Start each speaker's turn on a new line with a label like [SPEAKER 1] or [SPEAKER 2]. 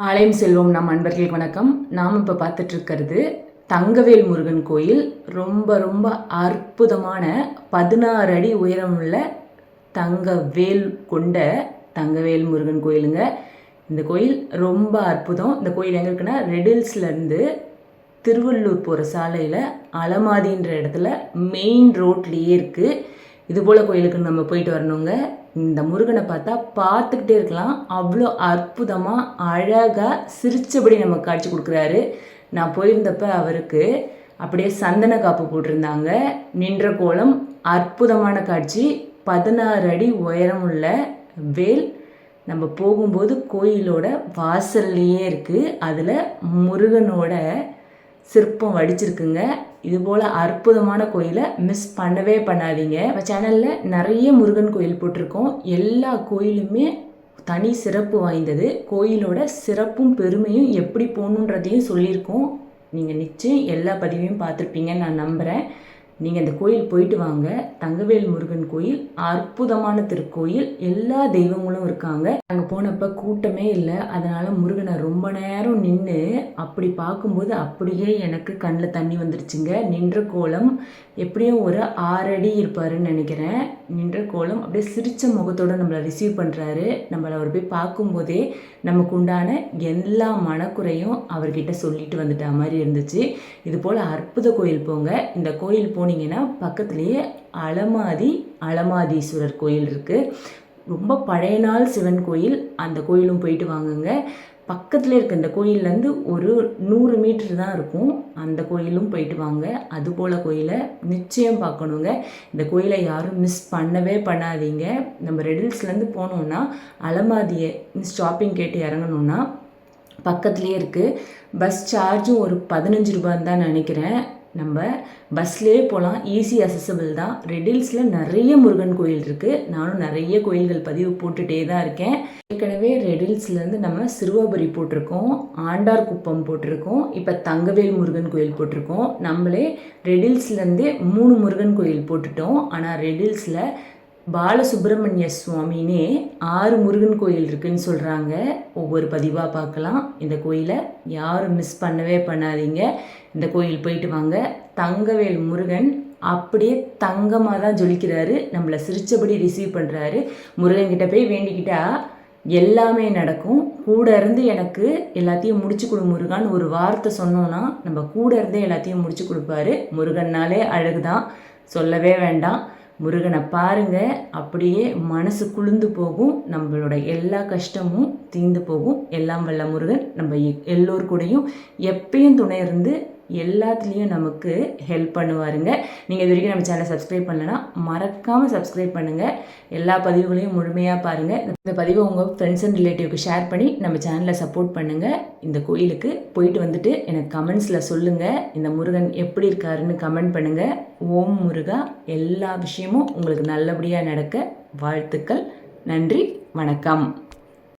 [SPEAKER 1] ஆலயம் செல்வோம் நம் அன்பர்களுக்கு வணக்கம். நாம் இப்போ பார்த்துட்டு இருக்கிறது தங்கவேல் முருகன் கோயில். ரொம்ப ரொம்ப அற்புதமான 16 அடி உயரமுள்ள தங்கவேல் கொண்ட தங்கவேல் முருகன் கோயிலுங்க. இந்த கோயில் ரொம்ப அற்புதம். இந்த கோயில் எங்கே இருக்குன்னா, ரெடில்ஸ்லேருந்து திருவள்ளூர் போகிற சாலையில் அலமாதின்ற இடத்துல மெயின் ரோட்லேயே இருக்குது. இதுபோல் கோயிலுக்கு நம்ம போயிட்டு வரணுங்க. இந்த முருகனை பார்த்தா பார்த்துக்கிட்டே இருக்கலாம். அவ்வளோ அற்புதமாக அழகாக சிரித்தபடி நமக்கு காட்சி கொடுக்குறாரு. நான் போயிருந்தப்ப அவருக்கு அப்படியே சந்தன காப்பு போட்டிருந்தாங்க. நின்ற கோலம் அற்புதமான காட்சி. 16 அடி உயரம் உள்ள வேல் நம்ம போகும்போது கோயிலோட வாசல்லையே இருக்குது. அதில் முருகனோட சிற்பம் வடிச்சிருக்குங்க. இதுபோல் அற்புதமான கோயிலை மிஸ் பண்ணவே பண்ணாதீங்க. நம்ம சேனலில் நிறைய முருகன் கோயில் போட்டிருக்கோம். எல்லா கோயிலுமே தனி சிறப்பு வாய்ந்தது. கோயிலோட சிறப்பும் பெருமையும் எப்படி போகணுன்றதையும் சொல்லியிருக்கோம். நீங்கள் நிச்சயம் எல்லா பதிவையும் பார்த்துருப்பீங்கன்னு நான் நம்புகிறேன். நீங்கள் இந்த கோயில் போயிட்டு வாங்க. தங்கவேல் முருகன் கோயில் அற்புதமான திருக்கோயில். எல்லா தெய்வங்களும் இருக்காங்க. நாங்கள் போனப்போ கூட்டமே இல்லை. அதனால் முருகனை ரொம்ப நேரம் நின்று அப்படி பார்க்கும்போது அப்படியே எனக்கு கண்ணில் தண்ணி வந்துருச்சுங்க. நின்ற கோலம் எப்படியும் ஒரு 6 அடி இருப்பாருன்னு நினைக்கிறேன். நின்ற கோலம் அப்படியே சிரித்த முகத்தோடு நம்மளை ரிசீவ் பண்ணுறாரு. நம்மளை அவர் போய் பார்க்கும்போதே நமக்கு உண்டான எல்லா மனக்குறையும் அவர்கிட்ட சொல்லிட்டு வந்துட்டா மாதிரி இருந்துச்சு. இது போல் அற்புத கோயில் போங்க. இந்த கோயில் போனீங்கன்னா பக்கத்துலேயே அலமாதீஸ்வரர் கோயில் இருக்குது. ரொம்ப பழைய நாள் சிவன் கோயில். அந்த கோயிலும் போயிட்டு வாங்குங்க. பக்கத்தில் இருக்க இந்த கோயிலேருந்து ஒரு 100 மீட்டர் தான் இருக்கும். அந்த கோயிலும் போயிட்டு வாங்க. அதுபோல் கோயிலை நிச்சயம் பார்க்கணுங்க. இந்த கோயிலை யாரும் மிஸ் பண்ணவே பண்ணாதீங்க. நம்ம ரெடில்ஸ்லேருந்து போனோம்னா அலமாதியை ஸ்டாப்பிங் கேட்டு இறங்கணுன்னா பக்கத்துலேயே இருக்குது. பஸ் சார்ஜும் ஒரு 15 ரூபான்னு தான் நினைக்கிறேன். நம்ம பஸ்லேயே போகலாம். ஈஸி அசசபிள் தான். ரெடில்ஸில் நிறைய முருகன் கோயில் இருக்குது. நானும் நிறைய கோயில்கள் பதிவு போட்டுகிட்டே தான் இருக்கேன். ஏற்கனவே ரெடில்ஸ்லேருந்து நம்ம சிறுவாபுரி போட்டிருக்கோம், ஆண்டார்குப்பம் போட்டிருக்கோம், இப்போ தங்கவேல் முருகன் கோயில் போட்டிருக்கோம். நம்மளே ரெடில்ஸ்லேருந்தே 3 முருகன் கோயில் போட்டுட்டோம். ஆனால் ரெடில்ஸில் பாலசுப்ரமணிய சுவாமினே 6 முருகன் கோயில் இருக்குதுன்னு சொல்கிறாங்க. ஒவ்வொரு பதிவாக பார்க்கலாம். இந்த கோயிலை யாரும் மிஸ் பண்ணவே பண்ணாதீங்க. இந்த கோயில் போயிட்டு வாங்க. தங்கவேல் முருகன் அப்படியே தங்கமாக தான் ஜொலிக்கிறாரு. நம்மளை சிரித்தபடி ரிசீவ் பண்ணுறாரு. முருகன்கிட்ட போய் வேண்டிக்கிட்டா எல்லாமே நடக்கும். கூட இருந்து எனக்கு எல்லாத்தையும் முடிச்சு கொடு முருகான்னு ஒரு வார்த்தை சொன்னோன்னா நம்ம கூட இருந்தே எல்லாத்தையும் முடிச்சு கொடுப்பாரு. முருகன்னாலே அழகு தான், சொல்லவே வேண்டாம். முருகனை பாருங்க, அப்படியே மனசு குளிர்ந்து போகும். நம்மளோட எல்லா கஷ்டமும் தீர்ந்து போகும். எல்லாம் வல்ல முருகன் நம்ம எல்லோரு கூடயும் எப்பயும் துணை இருந்து எல்லாத்துலேயும் நமக்கு ஹெல்ப் பண்ணுவாருங்க. நீங்கள் இது வரைக்கும் நம்ம சேனலை சப்ஸ்கிரைப் பண்ணலைன்னா மறக்காமல் சப்ஸ்கிரைப் பண்ணுங்கள். எல்லா பதிவுகளையும் முழுமையாக பாருங்கள். இந்த பதிவை உங்கள் ஃப்ரெண்ட்ஸ் அண்ட் ரிலேட்டிவ்க்கு ஷேர் பண்ணி நம்ம சேனலை சப்போர்ட் பண்ணுங்கள். இந்த கோயிலுக்கு போயிட்டு வந்துட்டு எனக்கு கமெண்ட்ஸில் சொல்லுங்கள். இந்த முருகன் எப்படி இருக்காருன்னு கமெண்ட் பண்ணுங்கள். ஓம் முருகா. எல்லா விஷயமும் உங்களுக்கு நல்லபடியாக நடக்க வாழ்த்துக்கள். நன்றி, வணக்கம்.